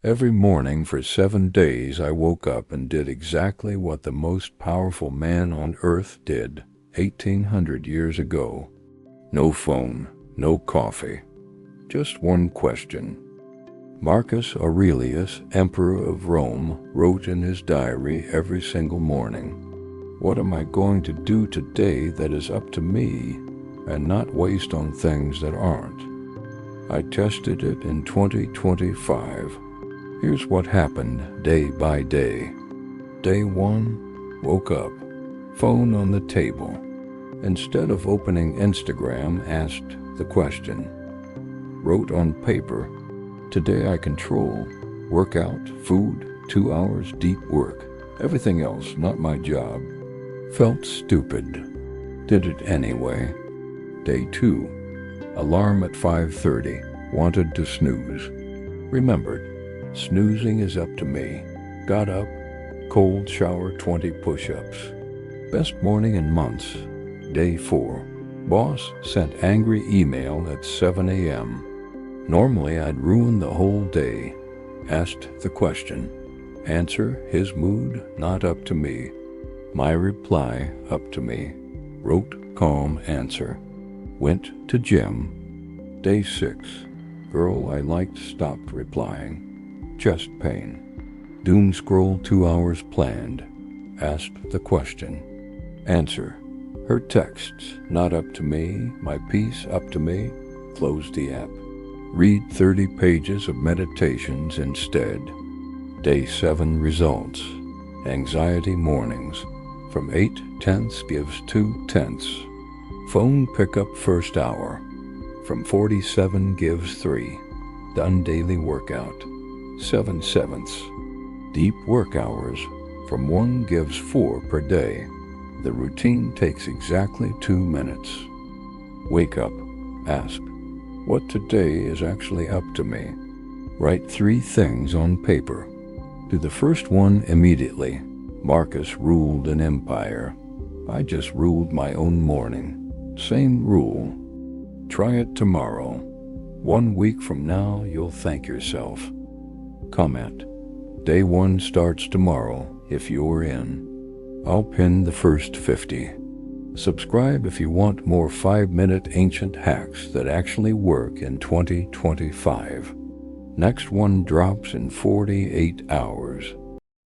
Every morning for 7 days I woke up and did exactly what the most powerful man on earth did 1800 years ago. No phone, no coffee, just one question. Marcus Aurelius, Emperor of Rome, wrote in his diary every single morning, "What am I going to do today that is up to me and not waste on things that aren't?" I tested it in 2025. Here's what happened day by day. Day 1, woke up, phone on the table. Instead of opening Instagram, asked the question. Wrote on paper, "Today I control, workout, food, 2 hours deep work. Everything else, not my job." Felt stupid. Did it anyway. Day 2, alarm at 5:30, wanted to snooze. Remembered, snoozing is up to me. Got up, cold shower, 20 push-ups. Best morning in months. Day 4, boss sent angry email at 7 a.m. Normally I'd ruin the whole day. Asked the question. Answer, his mood, not up to me. My reply, up to me. Wrote calm answer. Went to gym. Day 6, girl I liked stopped replying. Chest pain. Doom scroll 2 hours planned. Asked the question. Answer, her texts, not up to me. My peace, up to me. Closed the app. Read 30 pages of meditations instead. Day 7 results. Anxiety mornings. From 8/10 gives 2/10. Phone pickup first hour. From 47 gives 3. Done daily workout. 7/7. Deep work hours. From 1 gives 4 per day. The routine takes exactly 2 minutes. Wake up. Ask, what today is actually up to me? Write 3 things on paper. Do the first one immediately. Marcus ruled an empire. I just ruled my own morning. Same rule. Try it tomorrow. 1 week from now, you'll thank yourself. Comment. Day 1 starts tomorrow if you're in. I'll pin the first 50. Subscribe if you want more 5-minute ancient hacks that actually work in 2025. Next one drops in 48 hours.